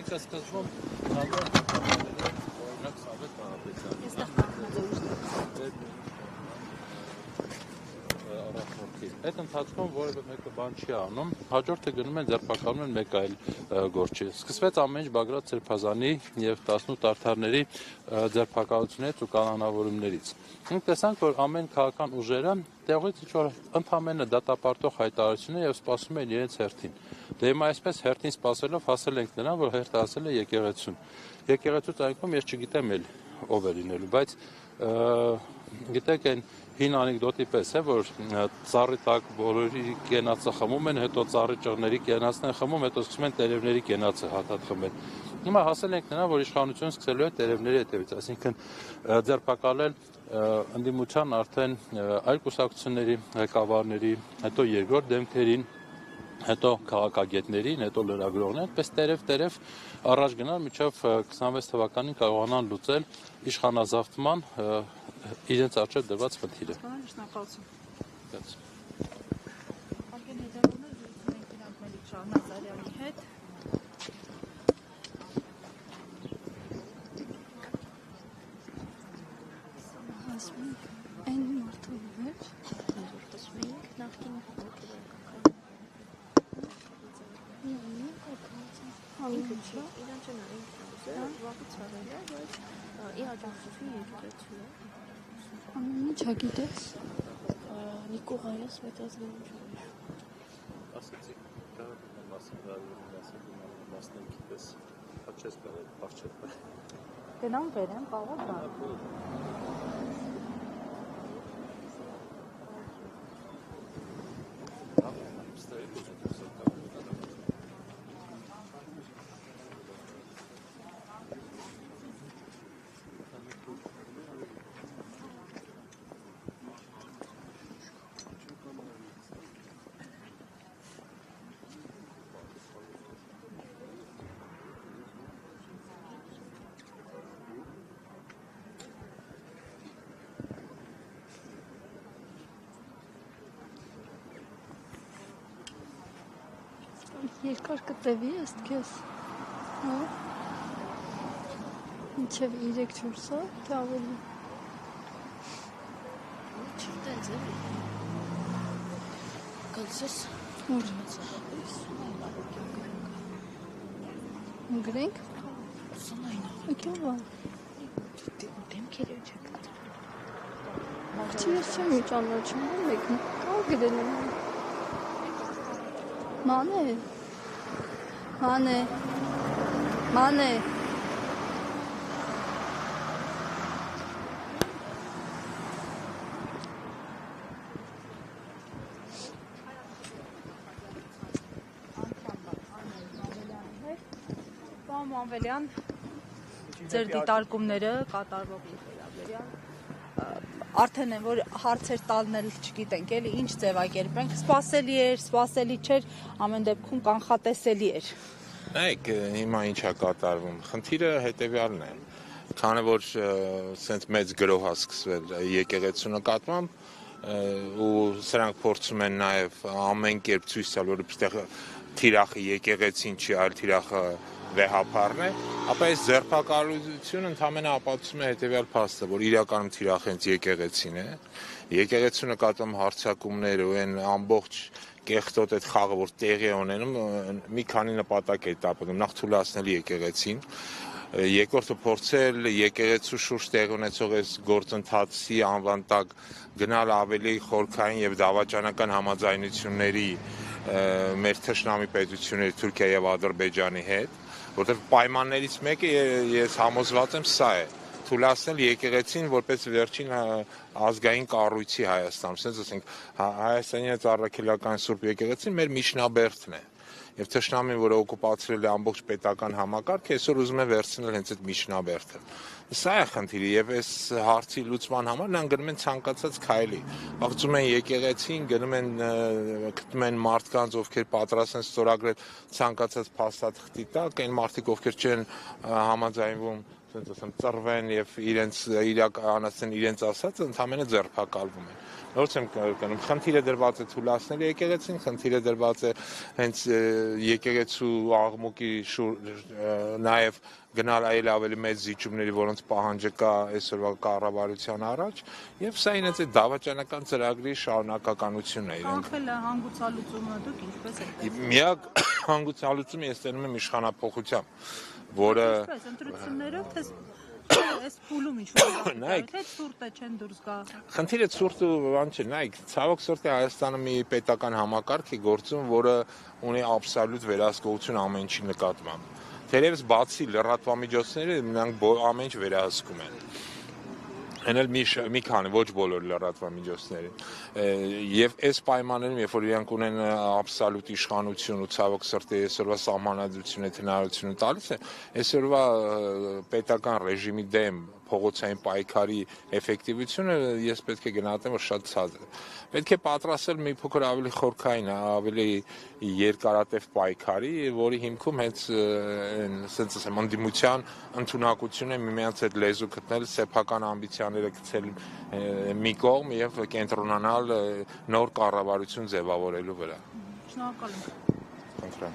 Ինքը սկզբում օրինակ Սավետ Այդ ընթացքում որևէ մեկը բան չի անում, հաջորդը գնում են ձերբակալում են մեկ այլ գործի։ Սկսվեց ամեն ինչ Բագրատ Սրբազանի եւ 18 արդարների ձերբակալություններից ու կանոնավորումներից։ Մենք տեսանք, որ ամեն քաղաքական ուժերը տեղից ինչ-որ ընդհանրապես դատապարտող հայտարարություն եւ սպասում են իրենց հերթին։ Դե հիմա այսպես հերթին սպասելով հասել ենք նրան, որ հերթը հասել է եկեղեցուն։ Եկեղեցուց այնքան ես չգիտեմ էլ ով է լինելու, բայց գիտեք այն հին անեկդոտի պես է, որ ծառի տակ բոլորի կենացը խմում են, հետո ծառի ճղների կենացն են խմում, հետո սկսում են տերևների կենացը հատատ խմել։ Հիմա հասել ենք նրան, որ իշխանությունը սկսելու է տերևների հետևից, այսինքն ձերբակալել ընդդիմության արդեն այլ կուսակցությունների ղեկավարների, հետո երկրորդ դեմքերին, հետո քաղաքագետներին, հետո լրագրողներին, այդպես տերև առաջ գնալ մինչև 26 թվականին կարողանան լուծել իշխանազավթման իրենց առջև դրված խնդիրը։ Շնորհակալություն։ Չգիտես։ Նիկողայս մեծազգային Ասեցիք, դա մասնենք գիտես, հաչես կարել, պարչել։ Գնամ վերեմ, պաղոտ Երկար կտևի ըստ քեզ։ Հա։ Մինչև 3-4 սաատ, թե ավելի։ Չտենց է։ Գալսես։ Ուր։ Գրենք։ Սանային։ Եկավ։ Դեմքերը չկա։ Չես չեմ ճանաչում, մեկն։ Կա գրել եմ։ Մանե։ Պարոն Մանվելյան, ձեր դիտարկումները կատարվող վերաբերյալ արդեն են, որ հարցեր տալն էլ չգիտենք, էլի ինչ ձևակերպենք, սպասելի էր, սպասելի չէր, ամեն դեպքում կանխատեսելի էր։ Նայեք, հիմա ինչա կատարվում, խնդիրը հետևյալն է, քանի որ սենց մեծ գրոհ է սկսվել եկեղեցու նկատմամբ ու սրանք փորձում են նաև ամեն կերպ ցույց տալ, որ այստեղ թիրախը եկեղեցին չի, այլ թիրախը վեհապարն է, ապա այս ձերբակալությունը ընդհանրապես ապացուցում է հետևյալ փաստը, որ իրականում թիրախը հենց եկեղեցին է, եկեղեցու նկատմամբ հարձակումները ու այն ամբողջ կեղտոտ այդ խաղը, որ տեղի է ունենում, մի քանի նպատակ է տապալում, նախ թույլատրել եկեղեցին, երկրորդը փորձել եկեղեցու շուրջ տեղի ունեցող այս գործընթացի անվան տակ գնալ ավելի խորքային եւ դավաճանական համաձայնությունների մեր թշնամի պետությունների Թուրքիա եւ Ադրբեջանի հետ, որտեղ պայմաններից մեկը ես համոզված եմ սա է, թույլատրել եկեղեցին որպես վերջին ազգային կառույցի Հայաստանում, ասենք ասենք Հայաստանի Առաքելական Սուրբ եկեղեցին մեր միջնաբերդն է։ Եվ թշնամին, որը օկուպացրել է ամբողջ պետական համակարգը, այսօր ուզում է վերցնել հենց այդ միջնաբերդը։ Սա է խնդիրը եւ այս հարցի լուծման համար նրանք գնում են ցանկացած քայլի։ Աղծում են եկեղեցին, գնում են գտնում են մարդկանց, ովքեր պատրաստ են ստորագրել ցանկացած փաստաթղթի տակ, այն մարդիկ, ովքեր չեն համաձայնվում ասենց ասեմ, ծռվեն եւ իրենց իրականացնեն իրենց ասածը, ընդհանրապես ձերբակալվում են։ Նորից եմ կնում, խնդիրը դրված է թուլացնել եկեղեցին, խնդիրը դրված է հենց եկեղեցու աղմուկի նաեւ գնալ այլ ավելի մեծ զիջումների, որոնց պահանջը կա այսօրվա կառավարության առաջ, եւ սա ինձ է դավաճանական ծրագրի շարունակականությունն է իրենք։ Կանխելը հանգուցալուծումը դուք ինչպես եք։ Միակ հանգուցալուծումը ես տենում եմ իշխանափոխությամբ, որը Ինչպես ընտրություններով թե այս փուլում ինչ-որ Նայեք։ թե ցուրտը չեն դուրս գա։ Խնդիրը ցուրտ ու բան չէ, նայեք, ցավոք սրտի Հայաստանը մի պետական համակարգ է գործում, որը ունի աբսոլյուտ վերահսկողություն ամեն ինչի նկատմամբ։ Թերևս բացի լրատվամիջոցները, նրանք ամեն ինչ վերահսկում են։ Ենել մի քանի, ոչ բոլոր լրատվամիջոցները։ Եվ այս պայմաններում, երբ որ իրանք ունեն աբսոլյուտ իշխանություն ու ցավոք սրտի այսօրվա սահմանադրությունը հնարավորություն տալիս է, այսօրվա պետական ռեժիմի դեմ փողոցային պայքարի էֆեկտիվությունը ես պետք է գնահատեմ, որ շատ ցածր է։ Պետք է պատրաստել մի փոքր ավելի խորքային, ավելի երկարատև պայքարի, որի հիմքում հենց ասենց ասեմ, ընդդիմության ընդունակությունը միմյանց հետ լեզու գտնել, սեփական ամբիցիաները գցել մի կողմ եւ կենտրոնանալ նոր կառավարություն ձևավորելու վրա։ Շնորհակալ եմ։ Խնդրեմ։